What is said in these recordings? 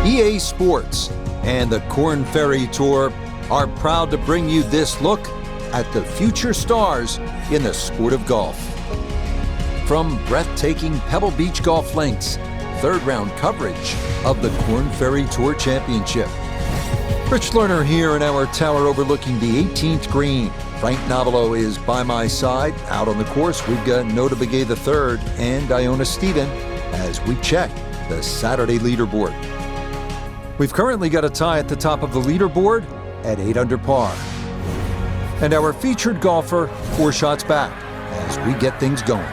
EA Sports and the Korn Ferry Tour are proud to bring you this look at the future stars in the sport of golf. From breathtaking Pebble Beach golf links, third-round coverage of the Korn Ferry Tour Championship. Rich Lerner here in our tower overlooking the 18th green. Frank Novelo is by my side. Out on the course, we've got Nota Begay III and Iona Stephen as we check the Saturday leaderboard. We've currently got a tie at the top of the leaderboard at 8 under par. And our featured golfer 4 shots back as we get things going.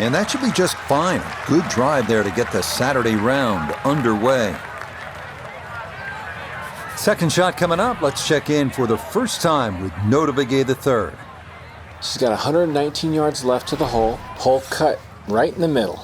And that should be just fine. Good drive there to get the Saturday round underway. Second shot coming up. Let's check in for the first time with Nota Begay III. She's got 119 yards left to the hole. Hole cut right in the middle.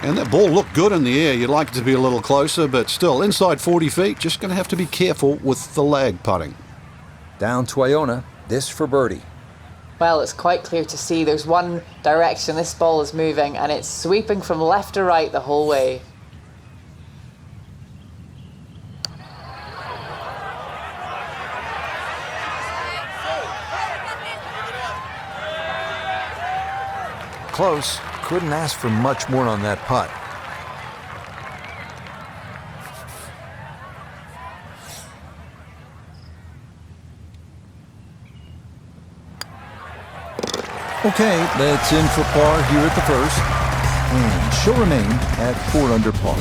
And that ball looked good in the air. You'd like it to be a little closer, but still, inside 40 feet, just going to have to be careful with the lag putting. Down to Iona, this for birdie. Well, it's quite clear to see there's one direction this ball is moving, and it's sweeping from left to right the whole way. Close. Couldn't ask for much more on that putt. Okay, that's in for par here at the first. And she'll remain at 4 under par.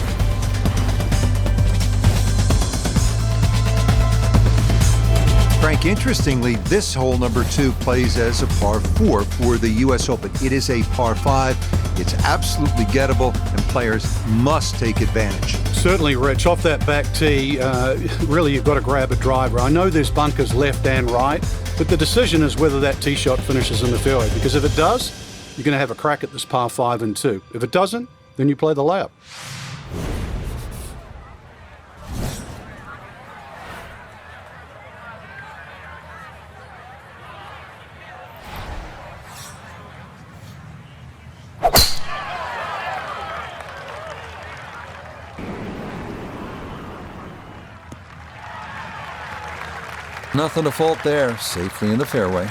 Frank, interestingly, this hole number 2 plays as a par 4 for the U.S. Open. It is a par 5. It's absolutely gettable, and players must take advantage. Certainly, Rich. Off that back tee, really you've got to grab a driver. I know there's bunkers left and right, but the decision is whether that tee shot finishes in the fairway. Because if it does, you're going to have a crack at this par 5 and 2. If it doesn't, then you play the layup. Nothing to fault there, safely in the fairway.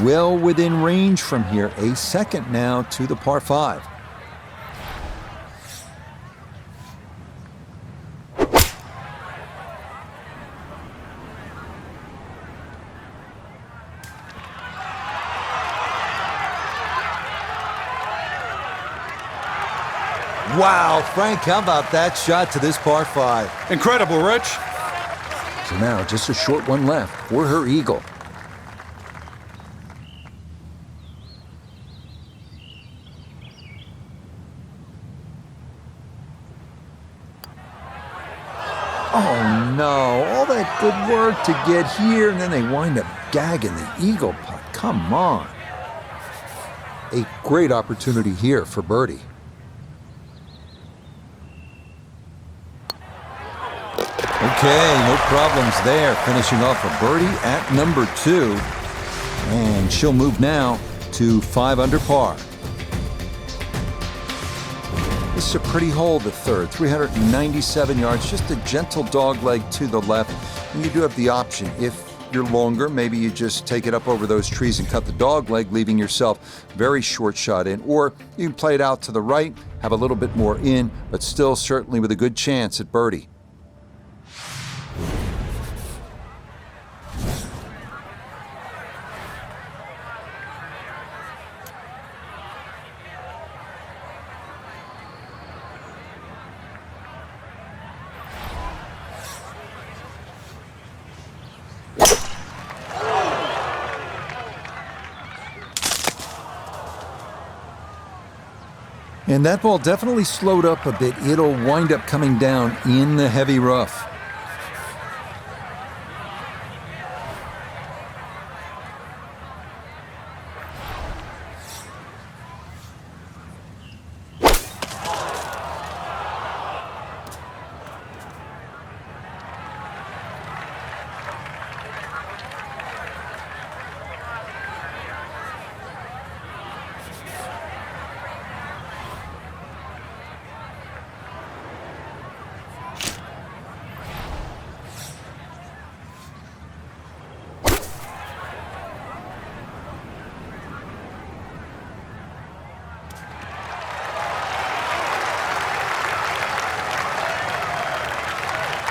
Well within range from here, a second now to the par 5. Wow, Frank, how about that shot to this par 5? Incredible, Rich. So now just a short one left for her eagle. Oh no, all that good work to get here, and then they wind up gagging the eagle putt. Come on. A great opportunity here for birdie. Okay, no problems there. Finishing off a birdie at number 2. And she'll move now to 5 under par. This is a pretty hole, the third. 397 yards, just a gentle dogleg to the left. And you do have the option. If you're longer, maybe you just take it up over those trees and cut the dogleg, leaving yourself very short shot in. Or you can play it out to the right, have a little bit more in, but still certainly with a good chance at birdie. And that ball definitely slowed up a bit. It'll wind up coming down in the heavy rough.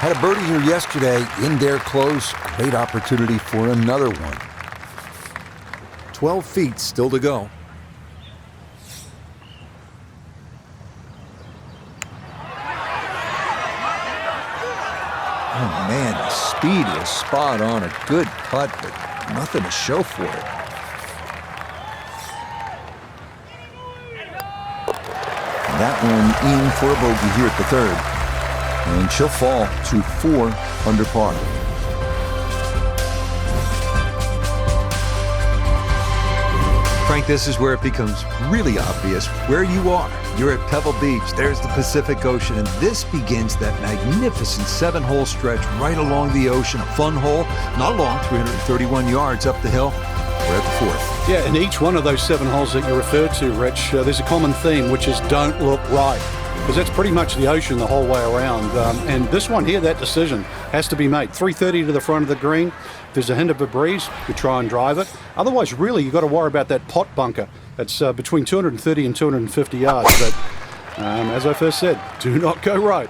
Had a birdie here yesterday, in there close. Great opportunity for another one. 12 feet still to go. Oh man, the speed is spot on. A good putt, but nothing to show for it. And that one in for a bogey here at the third. And she'll fall to 4 under par. Frank, this is where it becomes really obvious where you are. You're at Pebble Beach. There's the Pacific Ocean, and this begins that magnificent 7-hole stretch right along the ocean. A fun hole, not long, 331 yards up the hill. We're at the 4th. Yeah, in each one of those 7 holes that you referred to, Rich, there's a common theme, which is don't look right. Because that's pretty much the ocean the whole way around. And this one here, that decision has to be made. 330 to the front of the green. If there's a hint of a breeze, you try and drive it. Otherwise, really, you've got to worry about that pot bunker. That's between 230 and 250 yards. But as I first said, do not go right.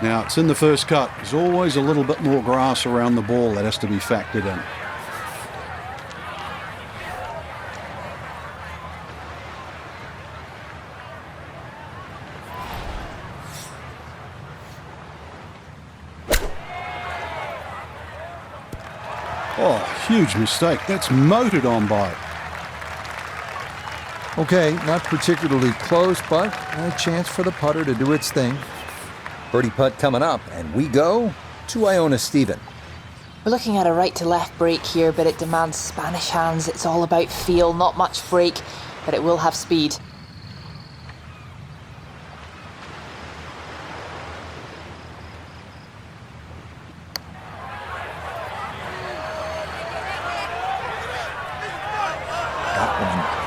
Now, it's in the first cut. There's always a little bit more grass around the ball that has to be factored in. Oh, huge mistake. That's motored on by it. Okay, not particularly close, but a chance for the putter to do its thing. Birdie putt coming up, and we go to Iona Stephen. We're looking at a right to left break here, but it demands Spanish hands. It's all about feel, not much break, but it will have speed.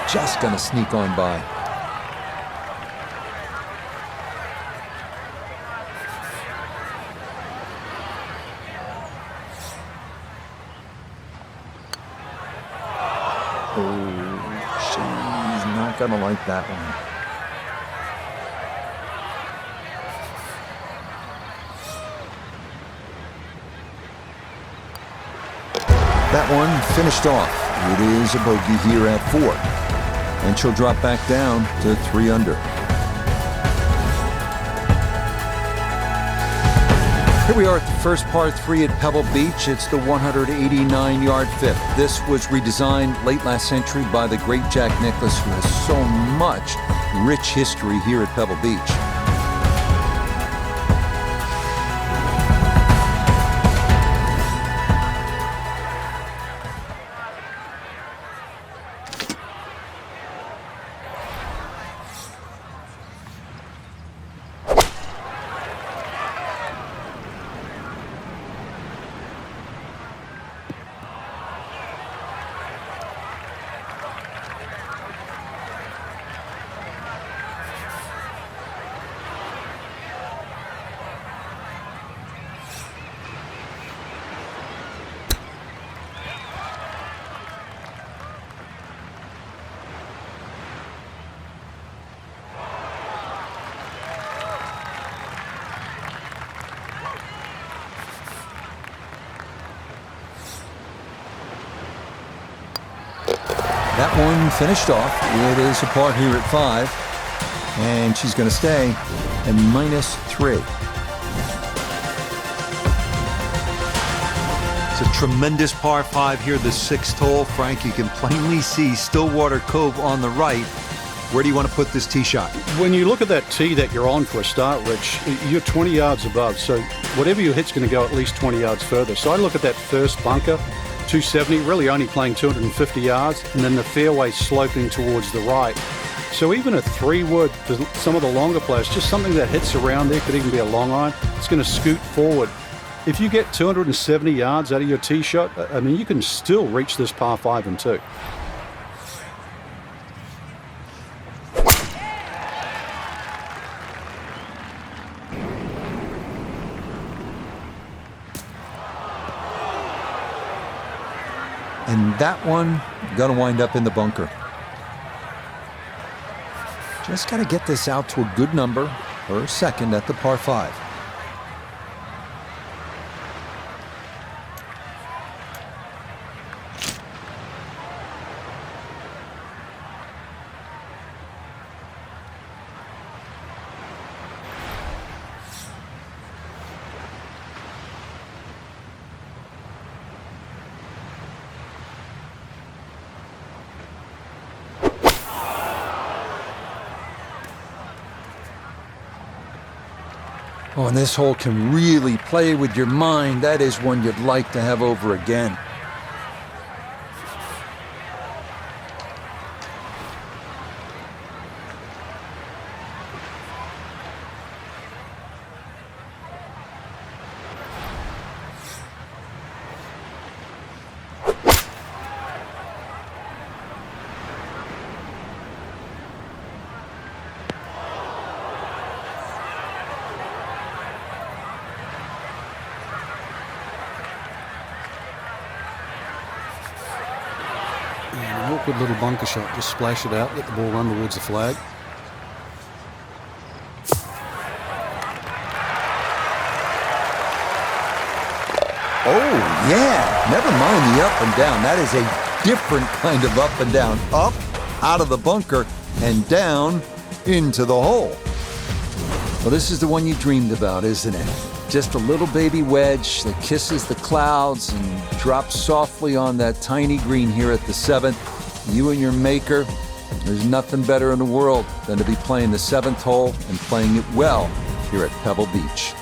Just gonna sneak on by. Oh, she's not gonna like that one. That one finished off. It is a bogey here at 4. And she'll drop back down to 3 under. Here we are at the first par 3 at Pebble Beach. It's the 189-yard fifth. This was redesigned late last century by the great Jack Nicklaus, who has so much rich history here at Pebble Beach. That one finished off. It is a par here at 5. And she's going to stay at -3. It's a tremendous par 5 here, the 6th hole. Frank, you can plainly see Stillwater Cove on the right. Where do you want to put this tee shot? When you look at that tee that you're on for a start, Rich, you're 20 yards above. So whatever you hit's going to go at least 20 yards further. So I look at that first bunker, 270, really only playing 250 yards, and then the fairway sloping towards the right. So even a 3-wood, some of the longer players, just something that hits around there, could even be a long iron, it's going to scoot forward. If you get 270 yards out of your tee shot, I mean, you can still reach this par 5 and 2. And that one gonna wind up in the bunker. Just gotta get this out to a good number per second at the par 5. Oh, and this hole can really play with your mind. That is one you'd like to have over again. An awkward little bunker shot, just splash it out, let the ball run towards the flag. Oh, yeah. Never mind the up and down. That is a different kind of up and down. Up, out of the bunker, and down into the hole. Well, this is the one you dreamed about, isn't it? Just a little baby wedge that kisses the clouds and drops softly on that tiny green here at the 7th. You and your maker, there's nothing better in the world than to be playing the 7th hole and playing it well here at Pebble Beach.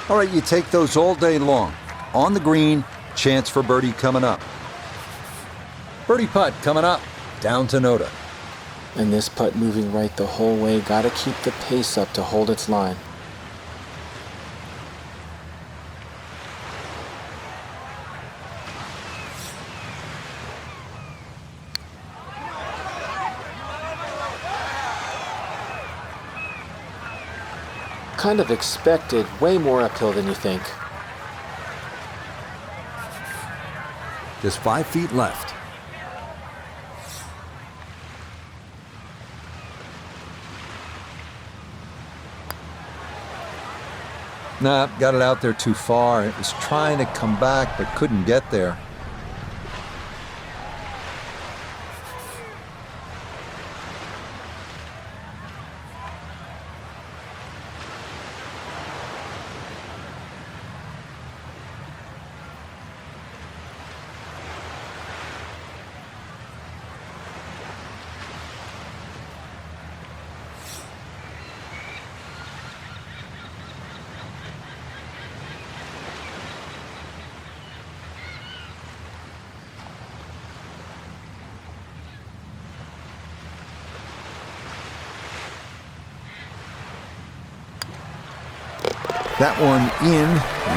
All right, you take those all day long. On the green, chance for birdie coming up. Birdie putt coming up, down to Noda. And this putt moving right the whole way. Got to keep the pace up to hold its line. Kind of expected, way more uphill than you think. Just 5 feet left. Nah, got it out there too far. It was trying to come back, but couldn't get there. That one in.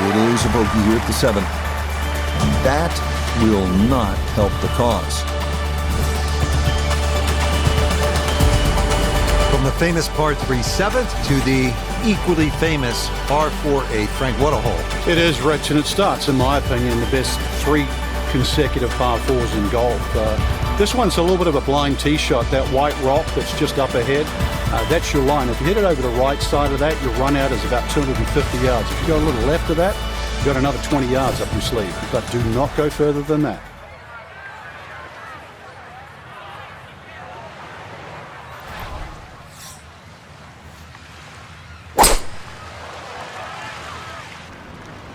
It is a bogey here at the 7th. That will not help the cause. From the famous par 3 7th to the equally famous par 4 8th. Frank, what a hole. It is, Rich, and it starts, in my opinion, the best 3 consecutive par 4s in golf. This one's a little bit of a blind tee shot. That white rock that's just up ahead, that's your line. If you hit it over the right side of that, your run out is about 250 yards. If you go a little left of that, you've got another 20 yards up your sleeve. But do not go further than that.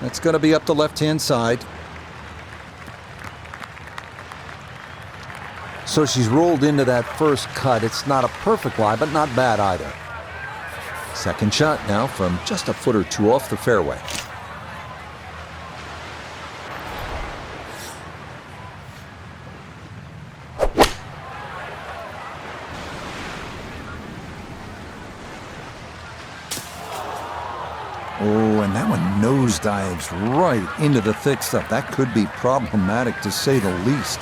That's going to be up the left-hand side. So she's rolled into that first cut. It's not a perfect lie, but not bad either. Second shot now from just a foot or two off the fairway. Oh, and that one nosedives right into the thick stuff. That could be problematic, to say the least.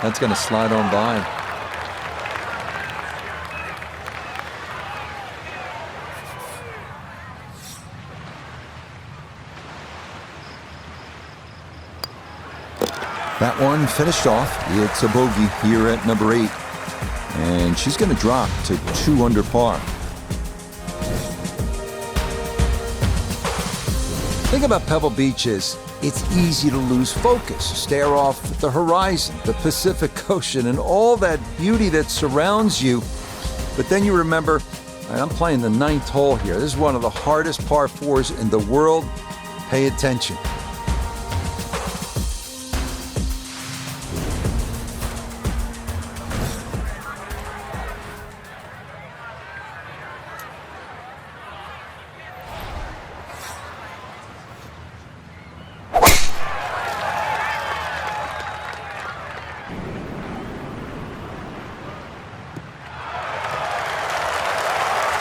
That's going to slide on by. That one finished off. It's a bogey here at number 8. And she's going to drop to 2 under par. The thing about Pebble Beach is it's easy to lose focus, stare off at the horizon, the Pacific Ocean, and all that beauty that surrounds you. But then you remember, I'm playing the 9th hole here. This is one of the hardest par 4s in the world. Pay attention.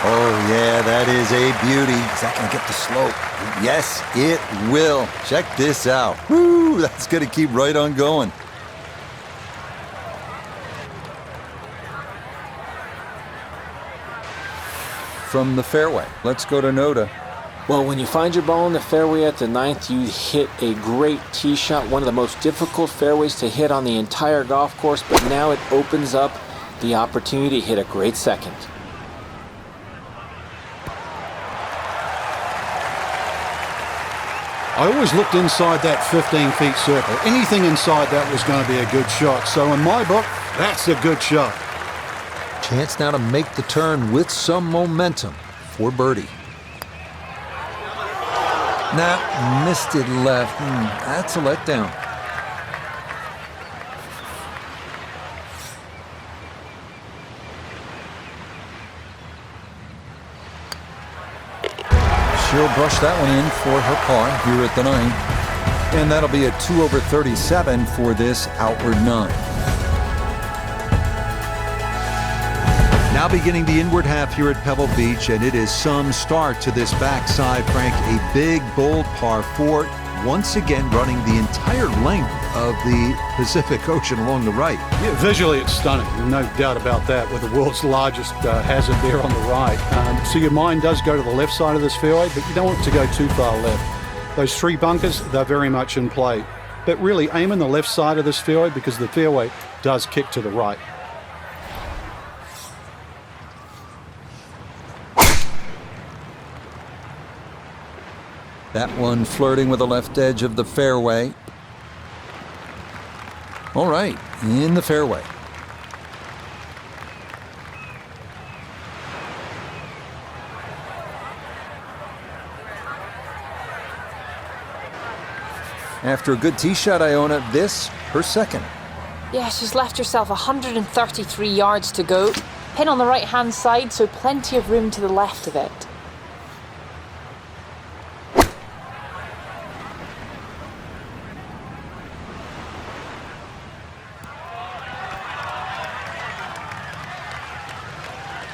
Oh, yeah, that is a beauty. Is that going to get the slope? Yes, it will. Check this out. Woo, that's going to keep right on going. From the fairway, let's go to Noda. Well, when you find your ball in the fairway at the 9th, you hit a great tee shot, one of the most difficult fairways to hit on the entire golf course, but now it opens up the opportunity to hit a great second. I always looked inside that 15-feet circle. Anything inside that was going to be a good shot. So in my book, that's a good shot. Chance now to make the turn with some momentum for birdie. Nah, missed it left. That's a letdown. She'll brush that one in for her par here at the 9th. And that'll be a 2 over 37 for this outward 9. Now beginning the inward half here at Pebble Beach, and it is some start to this backside, Frank. A big, bold par 4, once again running the entire length of the Pacific Ocean along the right. Yeah, visually it's stunning, no doubt about that, with the world's largest hazard there on the right. So your mind does go to the left side of this fairway, but you don't want it to go too far left. Those 3 bunkers, they're very much in play. But really aim on the left side of this fairway because the fairway does kick to the right. That one flirting with the left edge of the fairway. All right, in the fairway. After a good tee shot, Iona, this her second. Yeah, she's left herself 133 yards to go. Pin on the right hand side, so plenty of room to the left of it.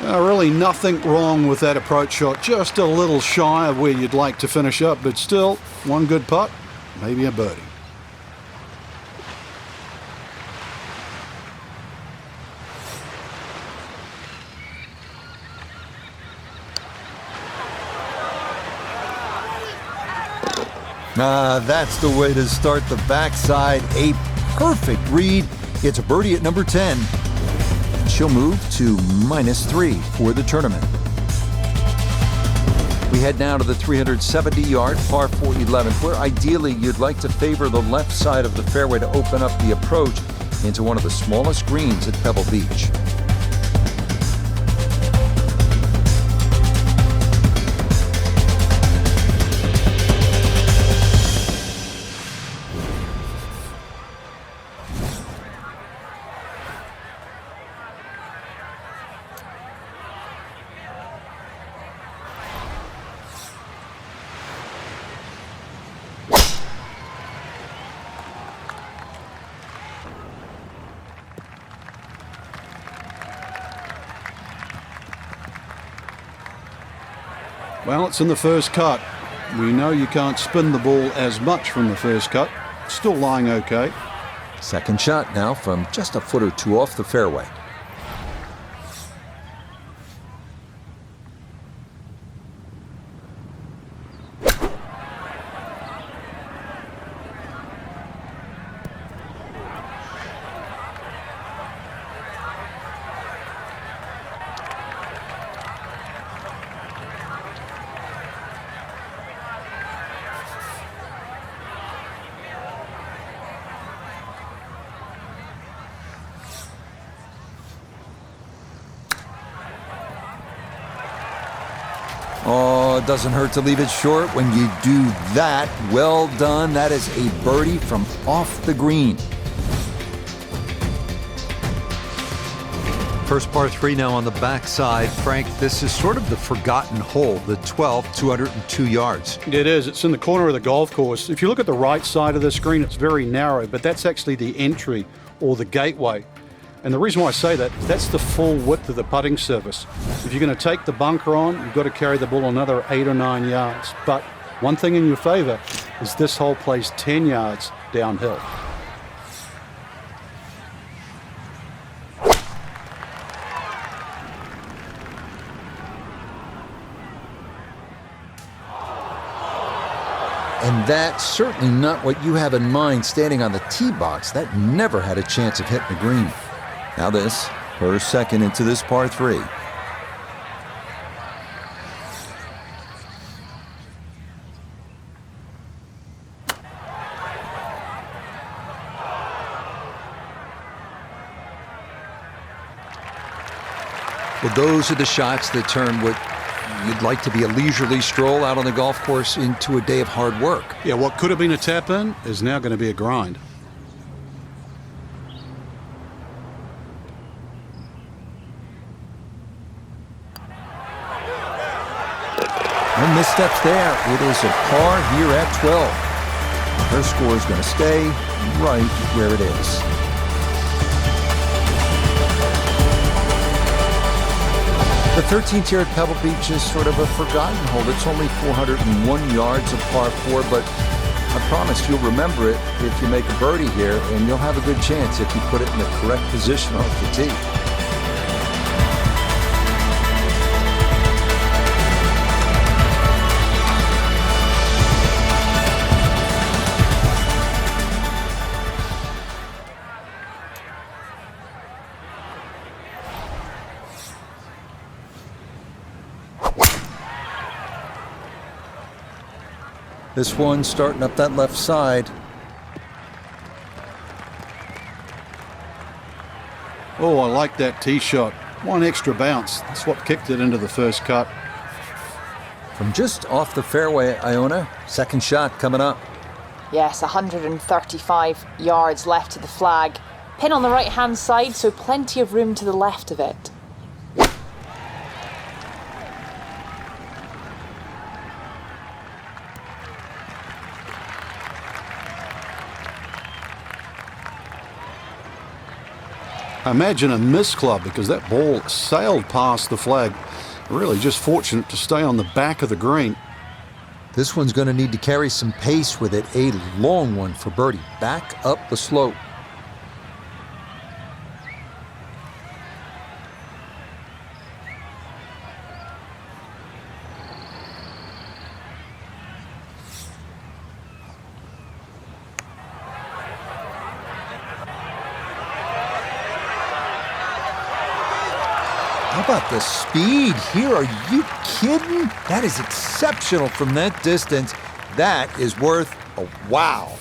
Really nothing wrong with that approach shot, just a little shy of where you'd like to finish up, but still, one good putt, maybe a birdie. That's the way to start the backside. A perfect read. It's a birdie at number 10. She'll move to -3 for the tournament. We head now to the 370-yard par 4 11th, where ideally you'd like to favor the left side of the fairway to open up the approach into one of the smallest greens at Pebble Beach. Well, it's in the first cut. We know you can't spin the ball as much from the first cut. Still lying okay. Second shot now from just a foot or two off the fairway. Oh, it doesn't hurt to leave it short when you do that. Well done. That is a birdie from off the green. First par 3 now on the backside. Frank, this is sort of the forgotten hole, the 12th, 202 yards. It is. It's in the corner of the golf course. If you look at the right side of the screen, it's very narrow, but that's actually the entry or the gateway. And the reason why I say that, that's the full width of the putting surface. If you're going to take the bunker on, you've got to carry the ball another 8 or 9 yards. But one thing in your favor is this hole plays 10 yards downhill. And that's certainly not what you have in mind standing on the tee box. That never had a chance of hitting the green. Now this, her second into this par 3. Well, those are the shots that turn what you'd like to be a leisurely stroll out on the golf course into a day of hard work. Yeah, what could have been a tap-in is now going to be a grind. No missteps there. It is a par here at 12. Her score is going to stay right where it is. The 13th here at Pebble Beach is sort of a forgotten hole. It's only 401 yards of par 4, but I promise you'll remember it if you make a birdie here, and you'll have a good chance if you put it in the correct position off the tee. This one starting up that left side. Oh, I like that tee shot. One extra bounce. That's what kicked it into the first cut. From just off the fairway, Iona, second shot coming up. Yes, 135 yards left to the flag. Pin on the right-hand side, so plenty of room to the left of it. Imagine a miss club because that ball sailed past the flag. Really just fortunate to stay on the back of the green. This one's going to need to carry some pace with it. A long one for birdie. Back up the slope. How about the speed here? Are you kidding? That is exceptional from that distance. That is worth a wow.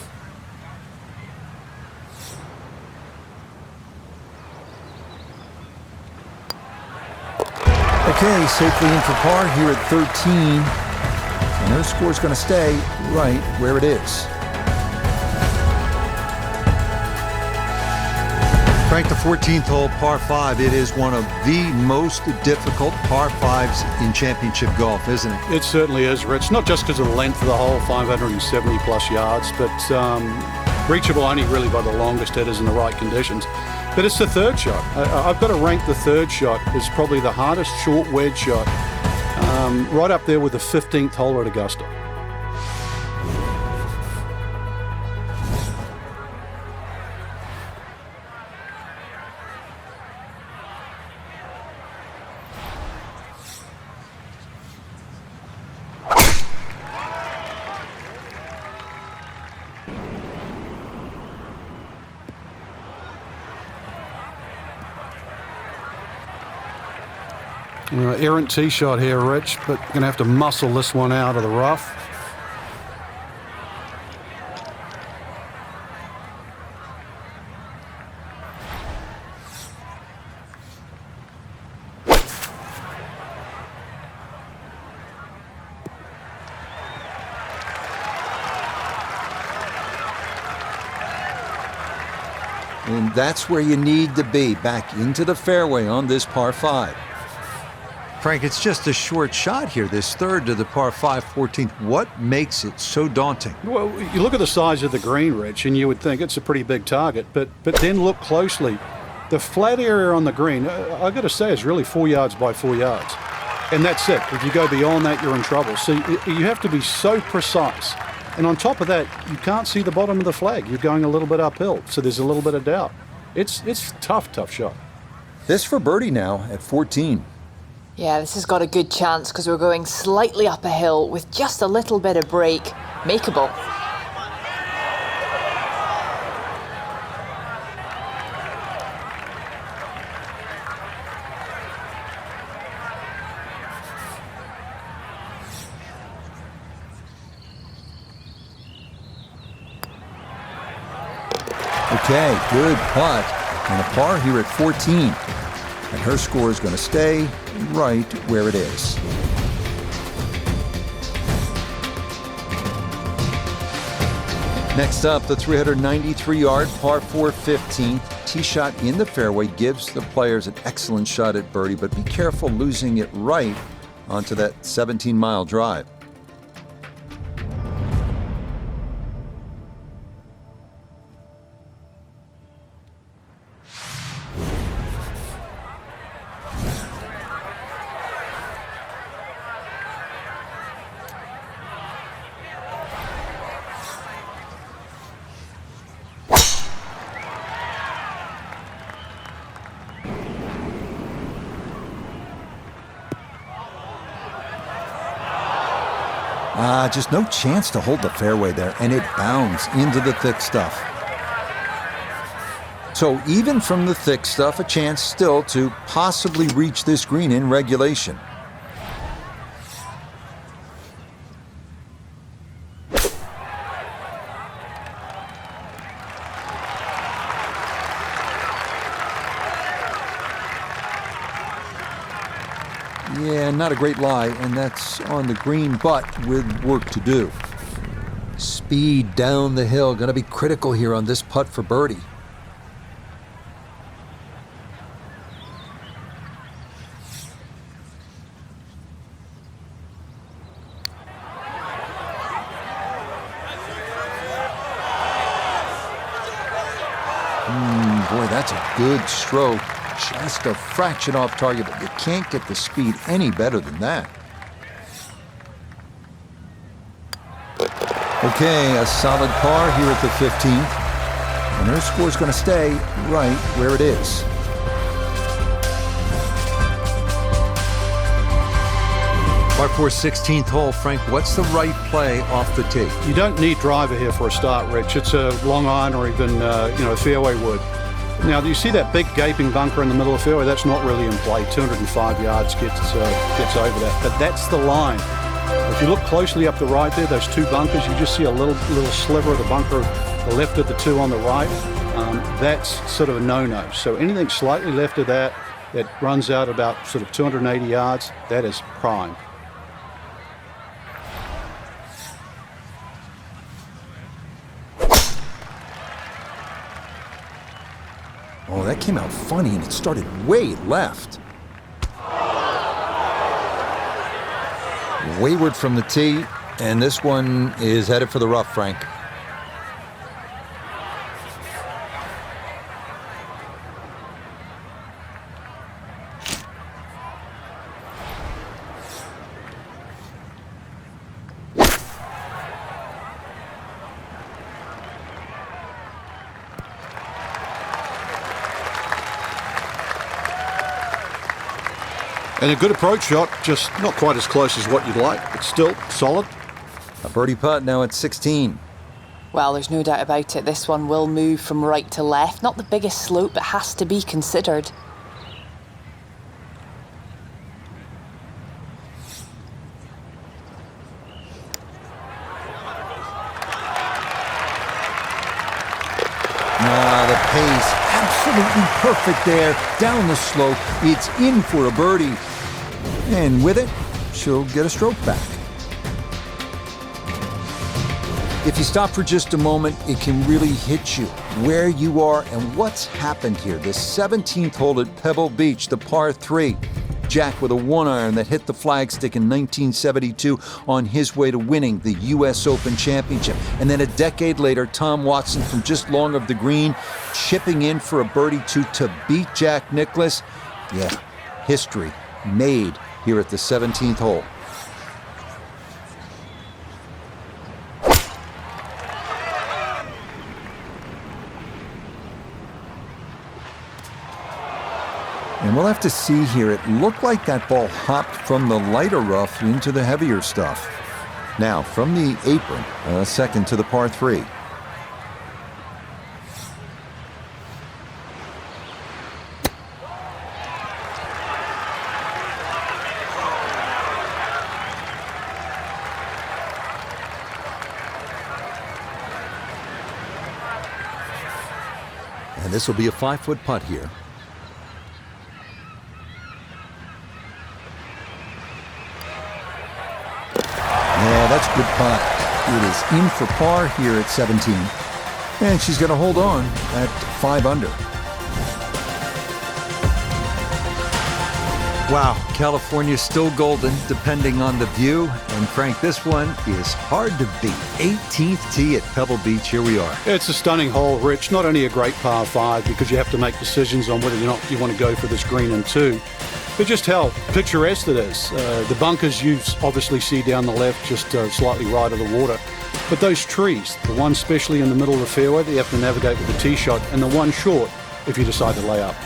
Okay, safely in for par here at 13. And her score's going to stay right where it is. Frank, the 14th hole, par 5, it is one of the most difficult par 5s in championship golf, isn't it? It certainly is, Rich. Not just because of the length of the hole, 570 plus yards, but reachable only really by the longest hitters in the right conditions. But it's the third shot. I've got to rank the third shot as probably the hardest short wedge shot, right up there with the 15th hole at Augusta. Errant tee shot here, Rich, but going to have to muscle this one out of the rough. And that's where you need to be, back into the fairway on this par 5. Frank, it's just a short shot here, this third to the par 5 14th. What makes it so daunting? Well, you look at the size of the green, Rich, and you would think it's a pretty big target, but then look closely. The flat area on the green, I've got to say, is really 4 yards by 4 yards. And that's it. If you go beyond that, you're in trouble. So you have to be so precise. And on top of that, you can't see the bottom of the flag. You're going a little bit uphill, so there's a little bit of doubt. It's tough shot. This for birdie now at 14. Yeah, this has got a good chance because we're going slightly up a hill with just a little bit of break. Makeable. Okay, good putt. And a par here at 14. And her score is going to stay right where it is. Next up, the 393-yard par 4 15th. Tee shot in the fairway gives the players an excellent shot at birdie, but be careful losing it right onto that 17-mile drive. Just no chance to hold the fairway there, and it bounds into the thick stuff. So even from the thick stuff, a chance still to possibly reach this green in regulation. Yeah, not a great lie, and that's on the green, but with work to do. Speed down the hill, going to be critical here on this putt for birdie. Boy, that That's a good stroke. Just a fraction off target, but you can't get the speed any better than that. Okay, a solid par here at the 15th. And her score's going to stay right where it is. Par 4, 16th hole. Frank, what's the right play off the tee? You don't need driver here for a start, Rich. It's a long iron or even a fairway wood. Now, do you see that big gaping bunker in the middle of the fairway? That's not really in play. 205 yards gets over that. But that's the line. If you look closely up the right there, those two bunkers, you just see a little sliver of the bunker, the left of the two on the right. That's sort of a no-no. So anything slightly left of that runs out about sort of 280 yards, that is prime. Oh, that came out funny, and it started way left. Wayward from the tee, and this one is headed for the rough, Frank. And a good approach shot, just not quite as close as what you'd like, but still solid. A birdie putt now at 16. Well, there's no doubt about it. This one will move from right to left. Not the biggest slope, but has to be considered. The pace, absolutely perfect there. Down the slope, it's in for a birdie. And with it, she'll get a stroke back. If you stop for just a moment, it can really hit you where you are and what's happened here. This 17th hole at Pebble Beach, the par 3. Jack with a 1-iron that hit the flagstick in 1972 on his way to winning the U.S. Open Championship. And then a decade later, Tom Watson from just long of the green, chipping in for a birdie to beat Jack Nicklaus. Yeah, history made here at the 17th hole. And we'll have to see here. It looked like that ball hopped from the lighter rough into the heavier stuff. Now, from the apron, a second to the par 3. And this will be a 5-foot putt here. Yeah, that's a good putt. It is in for par here at 17. And she's going to hold on at 5 under. Wow, California's still golden, depending on the view. And Frank, this one is hard to beat. 18th tee at Pebble Beach. Here we are. It's a stunning hole, Rich. Not only a great par 5 because you have to make decisions on whether or not you want to go for this green in 2, but just how picturesque it is. The bunkers you obviously see down the left, just slightly right of the water. But those trees, the one especially in the middle of the fairway that you have to navigate with a tee shot, and the one short if you decide to lay up.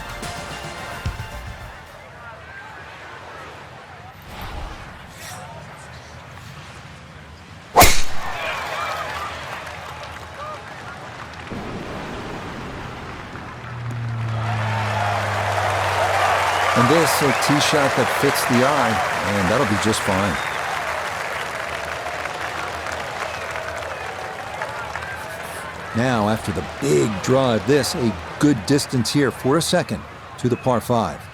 And this, a tee shot that fits the eye, and that'll be just fine. Now, after the big drive, this a good distance here for a second to the par 5.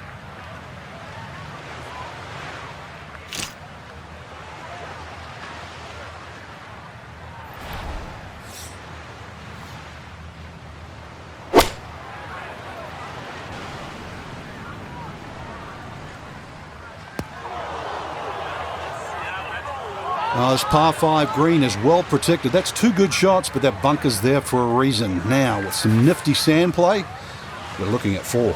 This par 5 green is well protected. That's 2 good shots, but that bunker's there for a reason. Now, with some nifty sand play, We're looking at 4.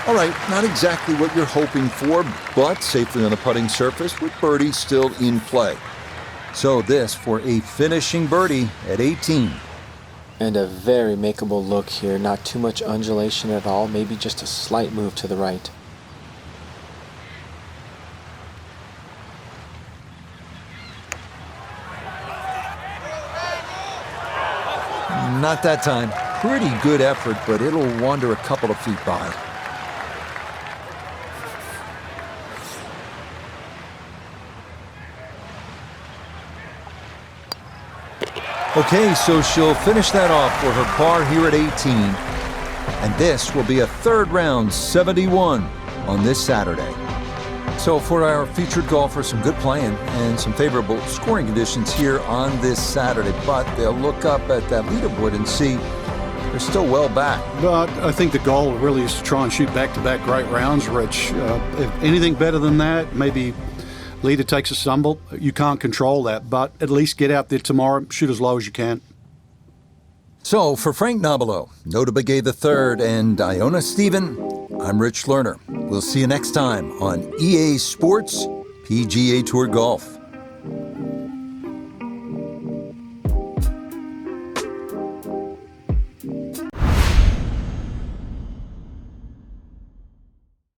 All right, not exactly what you're hoping for, but safely on the putting surface with birdie still in play. So this for a finishing birdie at 18. And a very makeable look here. Not too much undulation at all. Maybe just a slight move to the right. Not that time. Pretty good effort, but it'll wander a couple of feet by. Okay, so she'll finish that off for her par here at 18. And this will be a third round 71 on this Saturday. So for our featured golfer, some good playing and some favorable scoring conditions here on this Saturday. But they'll look up at that leaderboard and see they're still well back. But I think the goal really is to try and shoot back-to-back great rounds, Rich. If anything better than that, maybe leader takes a stumble. You can't control that, but at least get out there tomorrow, shoot as low as you can. So for Frank Nobilo, Nota Begay III, and Iona Stephen, I'm Rich Lerner. We'll see you next time on EA Sports PGA Tour Golf.